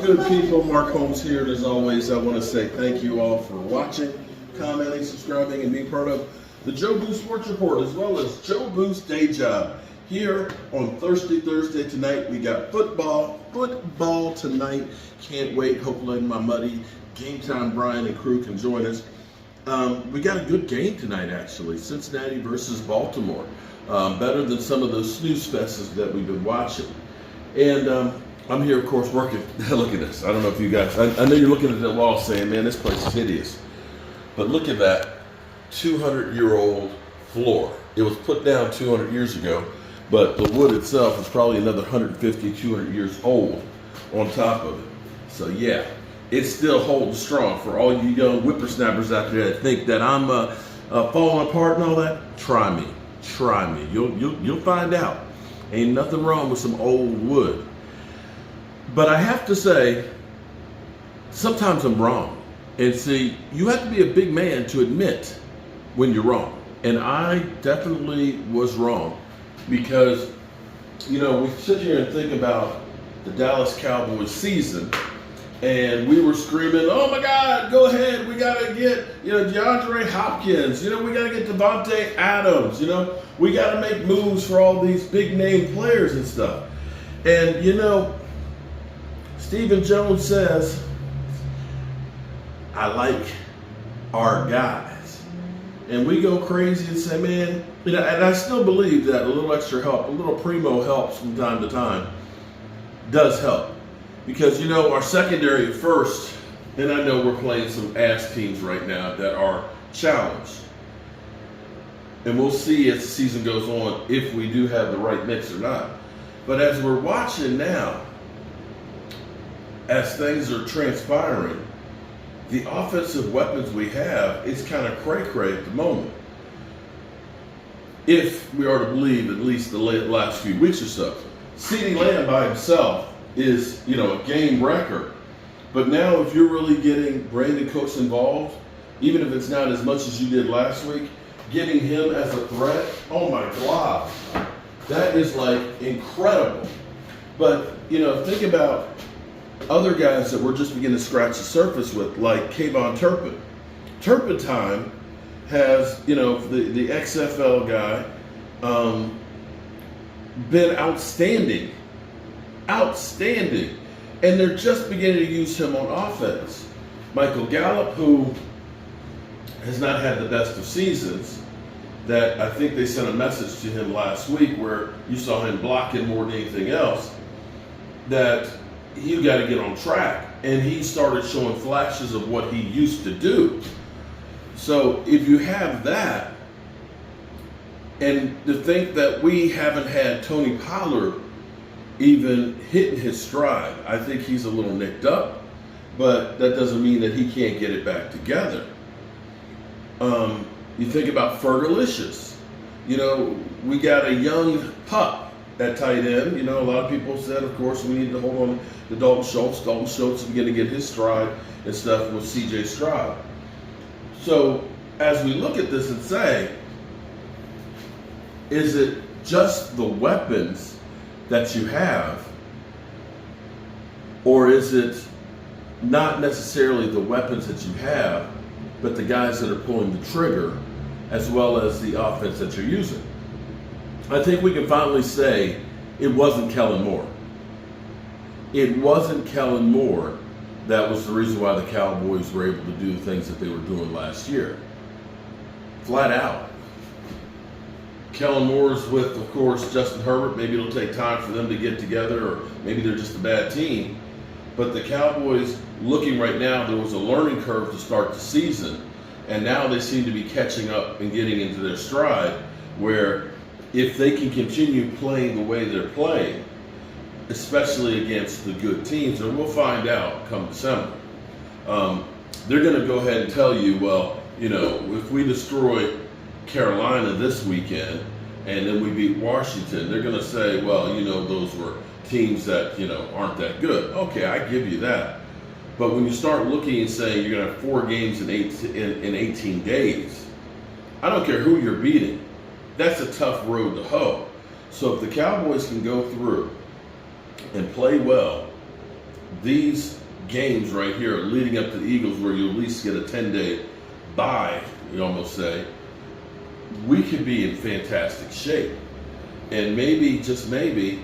good people? Mark Holmes here, and as always, I want to say thank you all for watching, commenting, subscribing, and being part of the Joe Boo Sports Report, as well as Joe Boo's Day Job. Here on Thursday tonight, we got football tonight. Can't wait. Hopefully my muddy Game Time Brian and crew can join us. We got a good game tonight, actually. Cincinnati versus Baltimore. Better than some of those snooze fests that we've been watching. And I'm here, of course, working. Look at this. I don't know if you guys, I know you're looking at the wall saying, man, this place is hideous. But look at that 200-year-old floor. It was put down 200 years ago, but the wood itself is probably another 150, 200 years old on top of it. So yeah, it's still holding strong. For all you young whippersnappers out there that think that I'm falling apart and all that, try me. You'll find out. Ain't nothing wrong with some old wood. But I have to say, sometimes I'm wrong. And see, you have to be a big man to admit when you're wrong. And I definitely was wrong because, you know, we sit here and think about the Dallas Cowboys season and we were screaming, oh my God, go ahead. We got to get, DeAndre Hopkins. We got to get Devontae Adams. We got to make moves for all these big name players and stuff. And, Stephen Jones says, I like our guys. And we go crazy and say, man, and I still believe that a little extra help, a little primo helps from time to time does help. Because, our secondary at first, and I know we're playing some ass teams right now that are challenged. And we'll see as the season goes on if we do have the right mix or not. But as we're watching now, as things are transpiring, the offensive weapons we have is kind of cray-cray at the moment. If we are to believe at least the last few weeks or so. CeeDee Lamb by himself is, a game record. But now if you're really getting Brandon Cooks involved, even if it's not as much as you did last week, getting him as a threat, oh my God, that is like incredible. But, think about other guys that we're just beginning to scratch the surface with, like Kayvon Turpin. Turpentine has, the XFL guy, been outstanding. And they're just beginning to use him on offense. Michael Gallup, who has not had the best of seasons, that I think they sent a message to him last week where you saw him blocking more than anything else, that you got to get on track. And he started showing flashes of what he used to do. So if you have that, and to think that we haven't had Tony Pollard even hitting his stride, I think he's a little nicked up, but that doesn't mean that he can't get it back together. You think about Fergalicious. We got a young pup at tight end. A lot of people said, of course, we need to hold on to Dalton Schultz. Dalton Schultz is going to get his stride and stuff with C.J. Stroud. So as we look at this and say, is it just the weapons that you have, or is it not necessarily the weapons that you have, but the guys that are pulling the trigger as well as the offense that you're using? I think we can finally say it wasn't Kellen Moore. It wasn't Kellen Moore that was the reason why the Cowboys were able to do the things that they were doing last year. Flat out. Kellen Moore's with, of course, Justin Herbert. Maybe it'll take time for them to get together, or maybe they're just a bad team. But the Cowboys, looking right now, there was a learning curve to start the season. And now they seem to be catching up and getting into their stride, where if they can continue playing the way they're playing, especially against the good teams, and we'll find out come December, they're going to go ahead and tell you, well, if we destroy Carolina this weekend and then we beat Washington, they're going to say, well, those were teams that, aren't that good. Okay, I give you that. But when you start looking and saying you're going to have 4 games in 18 days, I don't care who you're beating. That's a tough road to hoe. So if the Cowboys can go through and play well, these games right here leading up to the Eagles, where you at least get a 10-day bye, you almost say, we could be in fantastic shape. And maybe, just maybe,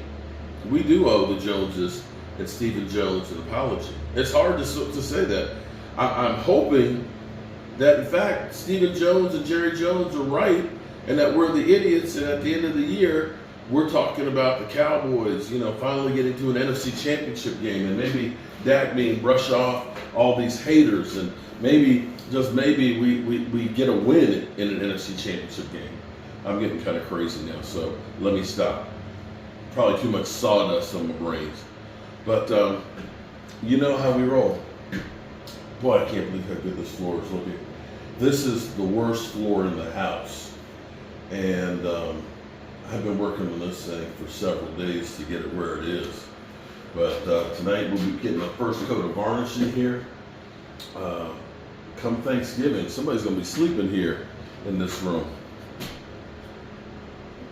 we do owe the Joneses and Stephen Jones an apology. It's hard to say that. I'm hoping that, in fact, Stephen Jones and Jerry Jones are right, and that we're the idiots, and at the end of the year, we're talking about the Cowboys, finally getting to an NFC Championship game, and maybe Dak being brush off all these haters, and maybe, just maybe, we get a win in an NFC Championship game. I'm getting kind of crazy now, so let me stop. Probably too much sawdust on my brains. But you know how we roll. Boy, I can't believe how good this floor is looking. This is the worst floor in the house. And I've been working on this thing for several days to get it where it is. But tonight we'll be getting the first coat of varnish in here. Come Thanksgiving, somebody's going to be sleeping here in this room.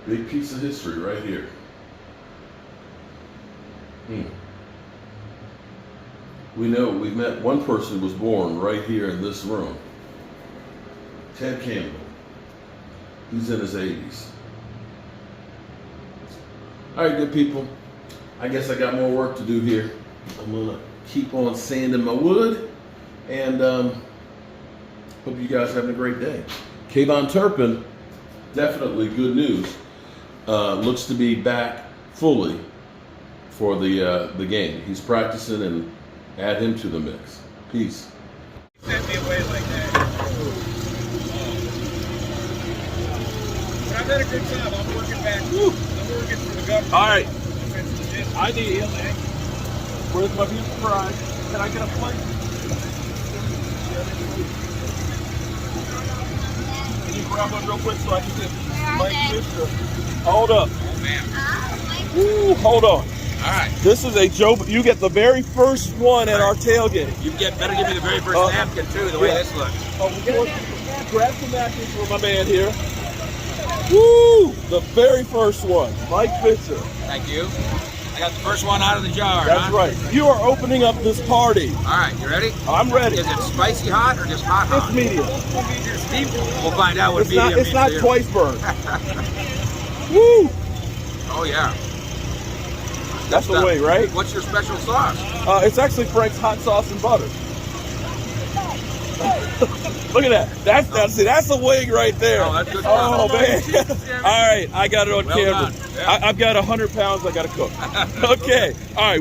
Big piece of history right here. We know we've met one person who was born right here in this room. Ted Campbell. He's in his 80s. All right, good people. I guess I got more work to do here. I'm going to keep on sanding my wood. And hope you guys are having a great day. Kayvon Turpin, definitely good news. Looks to be back fully for the game. He's practicing, and add him to the mix. Peace. Sent me away like that. But I've had a good job. I'm working back. I'm working for the government. All right. I need where's my beautiful bride? Can I get a plate? Can you grab one real quick so I can get my sister? Hold up. Oh, man. Ooh, hold on. All right. This is a Joe. You get the very first one at our tailgate. You better give me the very first napkin, too, the way this looks. Grab some napkins for my man here. Woo! The very first one. Mike Fisher. Thank you. I got the first one out of the jar. That's right. You are opening up this party. All right, you ready? I'm ready. Is it spicy hot or just hot? It's medium. We'll find out what medium means. It's not twice burned. Woo! Oh, yeah. That's the way, right? What's your special sauce? It's actually Frank's hot sauce and butter. Look at that. That's a wing right there. Oh, that's good. Oh, man. All right, I got it on camera. Done. Yeah. I've got 100 pounds I got to cook. Okay. All right.